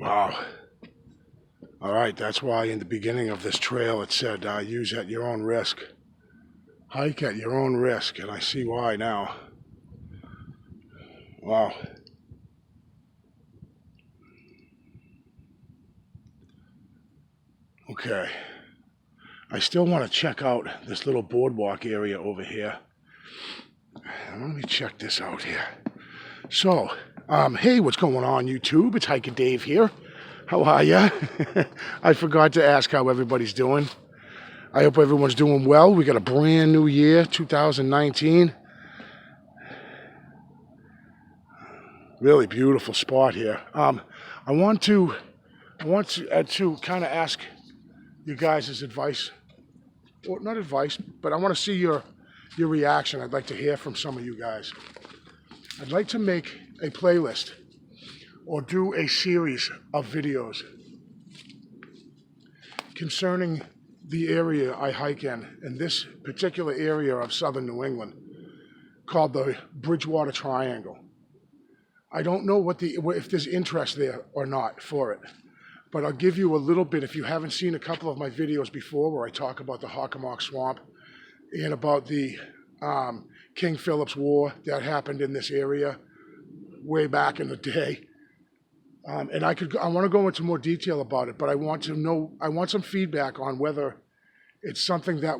Wow. All right, that's why in the beginning of this trail it said use at your own risk. Hike at your own risk, and I see why now. Wow. Okay. I still want to check out this little boardwalk area over here. Let me check this out here. So, hey, what's going on, YouTube? It's Hiker Dave here. How are ya? I forgot to ask how everybody's doing. I hope everyone's doing well. We got a brand new year, 2019. Really beautiful spot here. I want to kind of ask you guys' advice, or not advice, but I want to see your reaction. I'd like to hear from some of you guys. I'd like to make a playlist or do a series of videos concerning the area I hike in this particular area of southern New England called the Bridgewater Triangle. I don't know if there's interest there or not for it, but I'll give you a little bit. If you haven't seen a couple of my videos before where I talk about the Hockomock Swamp and about the King Philip's War that happened in this area way back in the day. And I want to go into more detail about it, but I want some feedback on whether it's something that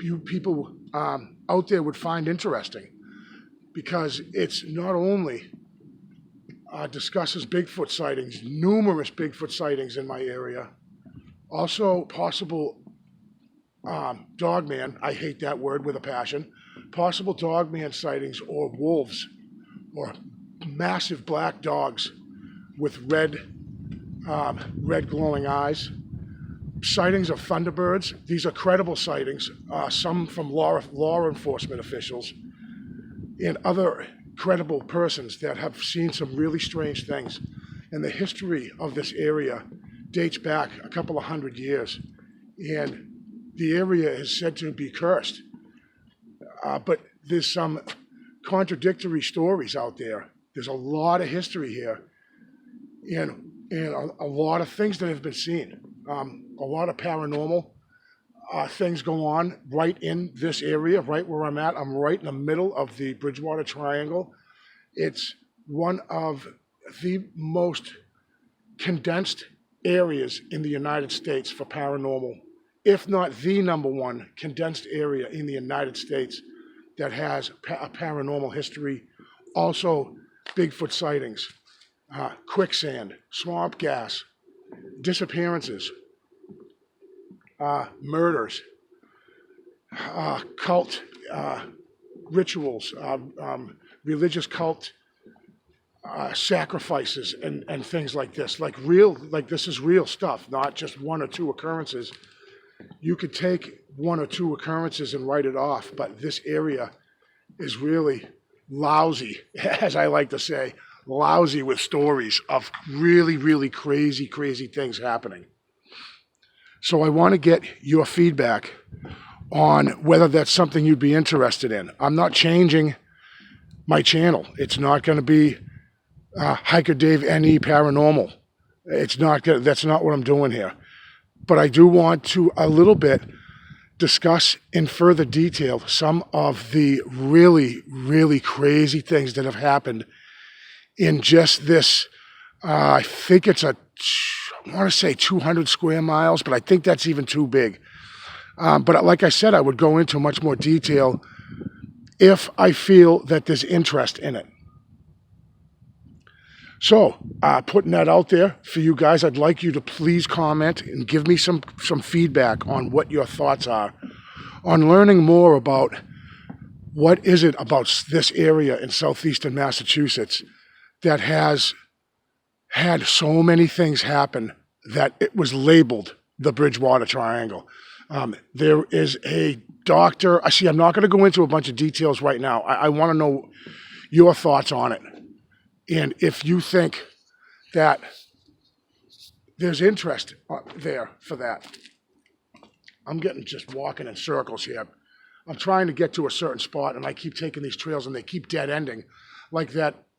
you people out there would find interesting, because it's not only discusses Bigfoot sightings, numerous Bigfoot sightings in my area, also possible dogman, I hate that word with a passion, possible dogman sightings or wolves or massive black dogs with red glowing eyes, sightings of thunderbirds. These are credible sightings, some from law enforcement officials and other credible persons that have seen some really strange things. And the history of this area dates back a couple of 100 years, and the area is said to be cursed. But there's some contradictory stories out there. There's a lot of history here, and a lot of things that have been seen. A lot of paranormal things go on right in this area, right where I'm at. I'm right in the middle of the Bridgewater Triangle. It's one of the most condensed areas in the United States for paranormal, if not the number one condensed area in the United States that has a paranormal history. Also, Bigfoot sightings, quicksand, swamp gas, disappearances, murders, cult rituals, religious cult sacrifices, and things like this. Like this is real stuff, not just one or two occurrences. You could take one or two occurrences and write it off, but this area is really lousy, as I like to say, lousy with stories of really, really crazy things happening. So I want to get your feedback on whether that's something you'd be interested in. I'm not changing my channel. It's not going to be Hiker Dave NE Paranormal. It's not gonna, that's not what I'm doing here. But I do want to a little bit discuss in further detail some of the really, really crazy things that have happened in just this, I think it's I want to say 200 square miles, but I think that's even too big. But like I said, I would go into much more detail if I feel that there's interest in it. So, putting that out there for you guys, I'd like you to please comment and give me some feedback on what your thoughts are on learning more about what is it about this area in southeastern Massachusetts that has had so many things happen that it was labeled the Bridgewater Triangle. There is a doctor, I'm not going to go into a bunch of details right now. I want to know your thoughts on it. And if you think that there's interest there for that. I'm getting just walking in circles here. I'm trying to get to a certain spot, and I keep taking these trails, and they keep dead ending, like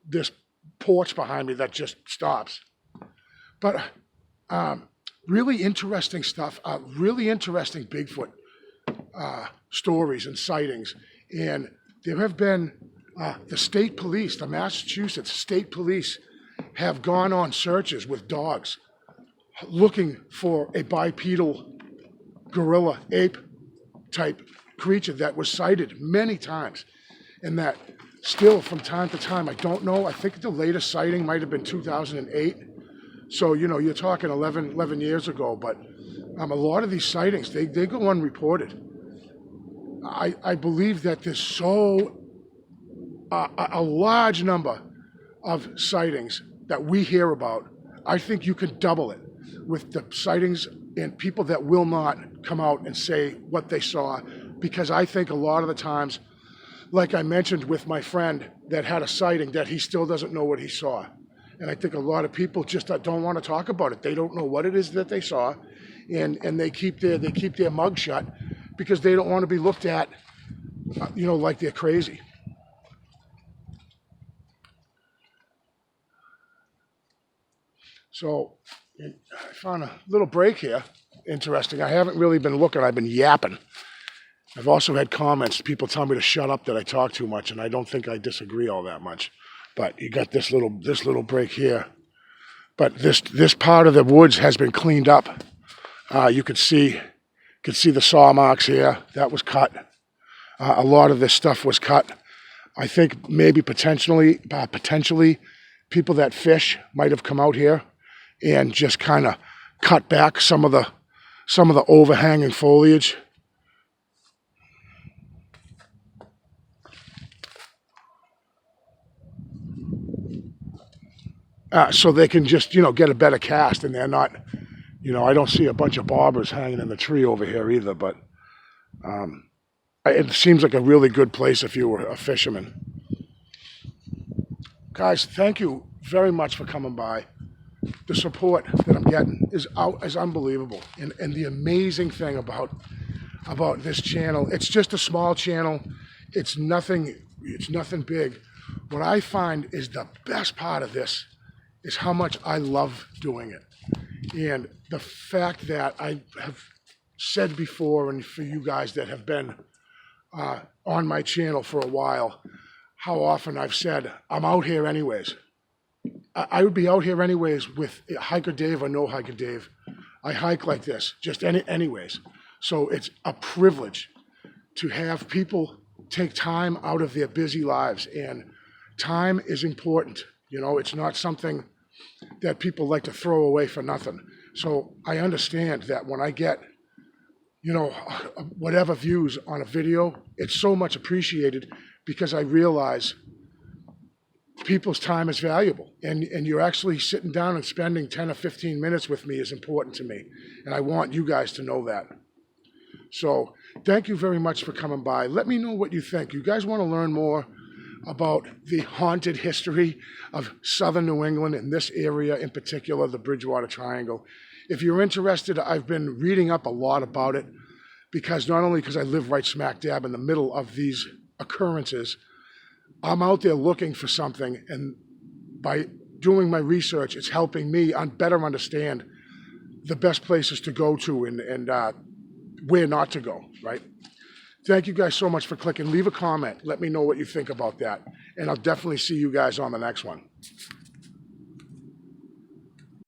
this porch behind me that just stops. But really interesting stuff, really interesting Bigfoot stories and sightings. And there have been the state police, the Massachusetts State Police, have gone on searches with dogs looking for a bipedal gorilla ape type creature that was sighted many times. And that still from time to time, I don't know, I think the latest sighting might have been 2008. So, you're talking 11 years ago, but a lot of these sightings, they go unreported. I believe that there's a large number of sightings that we hear about. I think you can double it with the sightings and people that will not come out and say what they saw, because I think a lot of the times, like I mentioned with my friend that had a sighting, that he still doesn't know what he saw. And I think a lot of people just don't want to talk about it. They don't know what it is that they saw, and they keep their mug shut because they don't want to be looked at, like they're crazy. So I found a little break here. Interesting. I haven't really been looking. I've been yapping. I've also had comments. People tell me to shut up, that I talk too much, and I don't think I disagree all that much. But you got this little break here. But this part of the woods has been cleaned up. You could see the saw marks here. That was cut. A lot of this stuff was cut. I think maybe potentially people that fish might have come out here and just kind of cut back some of the overhanging foliage. So they can just, get a better cast, and they're not, I don't see a bunch of bobbers hanging in the tree over here either, but it seems like a really good place if you were a fisherman. Guys, thank you very much for coming by. The support that I'm getting is unbelievable. And the amazing thing about this channel, it's just a small channel. It's nothing big. What I find is the best part of this is how much I love doing it. And the fact that I have said before, and for you guys that have been on my channel for a while, how often I've said, I'm out here anyways. I would be out here anyways with Hiker Dave or no Hiker Dave. I hike like this, just anyways. So it's a privilege to have people take time out of their busy lives, and time is important. It's not something that people like to throw away for nothing. So I understand that when I get, whatever views on a video, it's so much appreciated, because I realize people's time is valuable, and you're actually sitting down and spending 10 or 15 minutes with me is important to me, and I want you guys to know that. So thank you very much for coming by. Let me know what you think. You guys want to learn more about the haunted history of southern New England, in this area in particular, the Bridgewater Triangle. If you're interested, I've been reading up a lot about it, because not only because I live right smack dab in the middle of these occurrences, I'm out there looking for something, and by doing my research, it's helping me better understand the best places to go to and where not to go, right? Thank you guys so much for clicking. Leave a comment. Let me know what you think about that, and I'll definitely see you guys on the next one.